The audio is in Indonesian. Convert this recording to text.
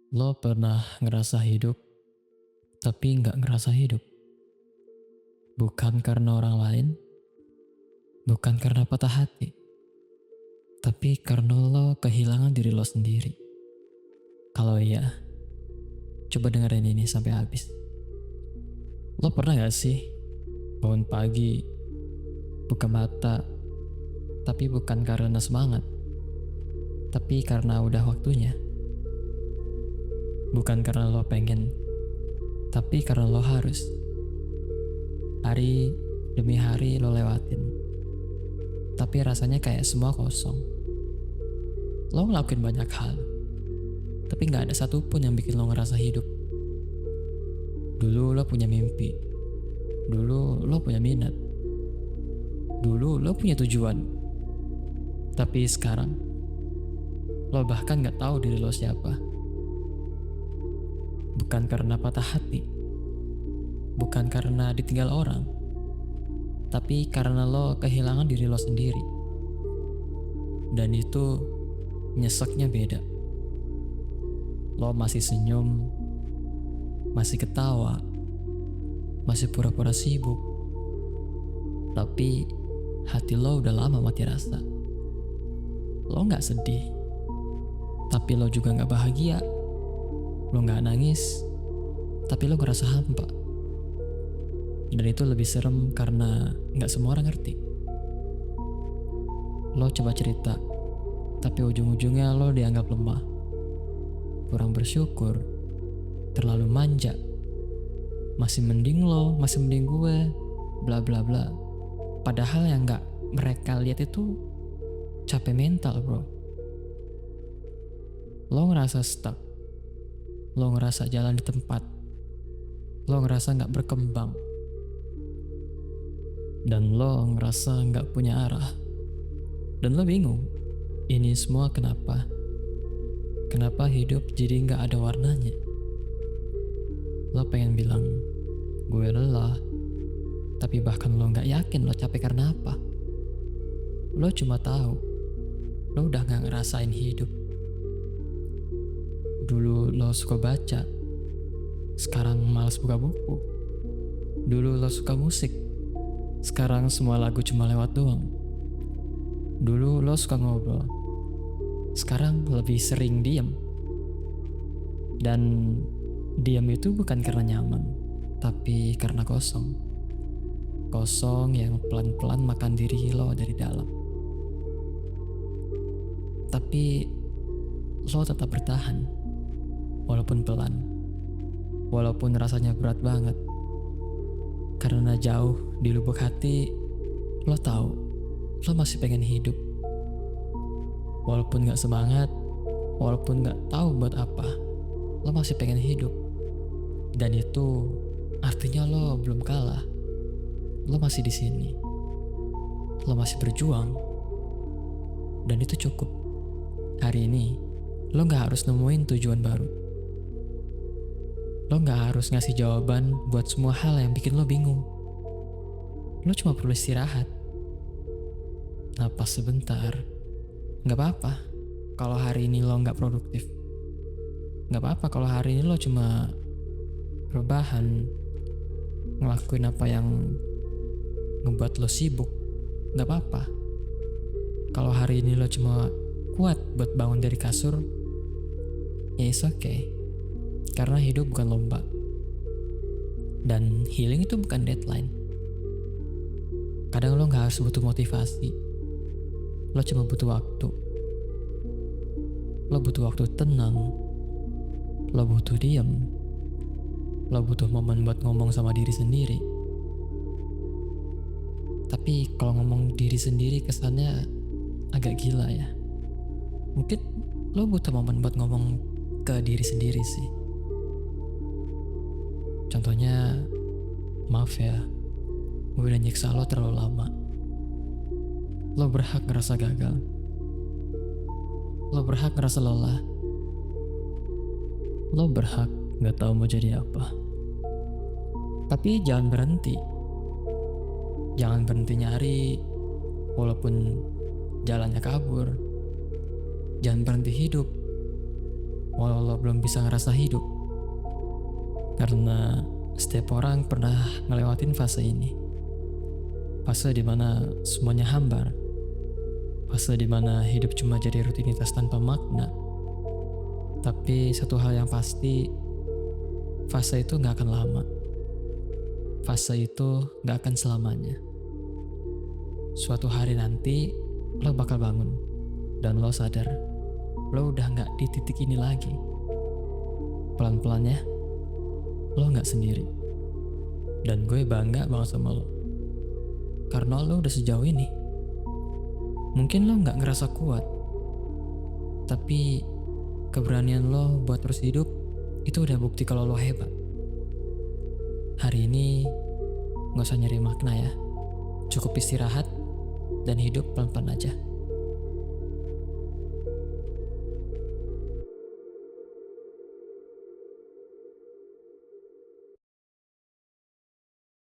Lo pernah ngerasa hidup, tapi nggak ngerasa hidup? Bukan karena orang lain, bukan karena patah hati, tapi karena lo kehilangan diri lo sendiri. Kalau iya, coba dengerin ini sampai habis. Lo pernah gak sih bangun pagi, buka mata, tapi bukan karena semangat, tapi karena udah waktunya. Bukan karena lo pengen, tapi karena lo harus. Hari demi hari lo lewatin, tapi rasanya kayak semua kosong. Lo ngelakuin banyak hal, tapi gak ada satupun yang bikin lo ngerasa hidup. Dulu lo punya mimpi, dulu lo punya minat, dulu lo punya tujuan. Tapi sekarang, lo bahkan gak tahu diri lo siapa. Bukan karena patah hati, bukan karena ditinggal orang, tapi karena lo kehilangan diri lo sendiri. Dan itu nyeseknya beda. Lo masih senyum, masih ketawa, masih pura-pura sibuk, tapi hati lo udah lama mati rasa. Lo gak sedih, tapi lo juga gak bahagia. Lo gak nangis, tapi lo ngerasa hampa. Dan itu lebih serem karena gak semua orang ngerti. Lo coba cerita, tapi ujung-ujungnya lo dianggap lemah, kurang bersyukur, terlalu manja, masih mending lo, masih mending gue, bla bla bla. Padahal yang gak mereka lihat itu capek mental, bro. Lo ngerasa stuck, lo ngerasa jalan di tempat, lo ngerasa gak berkembang, dan lo ngerasa gak punya arah. Dan lo bingung, ini semua kenapa? Kenapa hidup jadi gak ada warnanya? Lo pengen bilang, gue lelah, tapi bahkan lo gak yakin lo capek karena apa. Lo cuma tahu, lo udah gak ngerasain hidup. Dulu lo suka baca, sekarang malas buka buku. Dulu lo suka musik, sekarang semua lagu cuma lewat doang. Dulu lo suka ngobrol, sekarang lebih sering diem. Dan diam itu bukan karena nyaman, tapi karena kosong. Kosong yang pelan-pelan makan diri lo dari dalam. Tapi lo tetap bertahan, walaupun pelan, walaupun rasanya berat banget. Karena jauh di lubuk hati, lo tahu, lo masih pengen hidup. Walaupun gak semangat, walaupun gak tahu buat apa, lo masih pengen hidup. Dan itu artinya lo belum kalah. Lo masih di sini. Lo masih berjuang. Dan itu cukup. Hari ini, lo gak harus nemuin tujuan baru. Lo gak harus ngasih jawaban buat semua hal yang bikin lo bingung. Lo cuma perlu istirahat. Napas sebentar. Gak apa-apa kalau hari ini lo gak produktif. Gak apa-apa kalau hari ini lo cuma rebahan, ngelakuin apa yang ngebuat lo sibuk. Gak apa-apa kalau hari ini lo cuma kuat buat bangun dari kasur. Ya it's okay. Karena hidup bukan lomba. Dan healing itu bukan deadline. Kadang lo gak harus butuh motivasi. Lo cuma butuh waktu. Lo butuh waktu tenang. Lo butuh diam. Lo butuh momen buat ngomong sama diri sendiri. Tapi kalau ngomong diri sendiri kesannya agak gila ya. Mungkin lo butuh momen buat ngomong ke diri sendiri sih. Contohnya, maaf ya, gue udah nyiksa lo terlalu lama. Lo berhak ngerasa gagal. Lo berhak ngerasa lelah. Lo berhak gak tahu mau jadi apa. Tapi jangan berhenti. Jangan berhenti nyari, walaupun jalannya kabur. Jangan berhenti hidup, walau lo belum bisa ngerasa hidup. Karena setiap orang pernah ngelewatin fase ini. Fase dimana semuanya hambar. Fase dimana hidup cuma jadi rutinitas tanpa makna. Tapi satu hal yang pasti, fase itu gak akan lama. Fase itu gak akan selamanya. Suatu hari nanti, lo bakal bangun. Dan lo sadar, lo udah gak di titik ini lagi. Pelan-pelannya, lo gak sendiri. Dan gue bangga banget sama lo. Karena lo udah sejauh ini. Mungkin lo gak ngerasa kuat. Tapi keberanian lo buat terus hidup, itu udah bukti kalau lo hebat. Hari ini gak usah nyari makna ya. Cukup istirahat dan hidup pelan-pelan aja.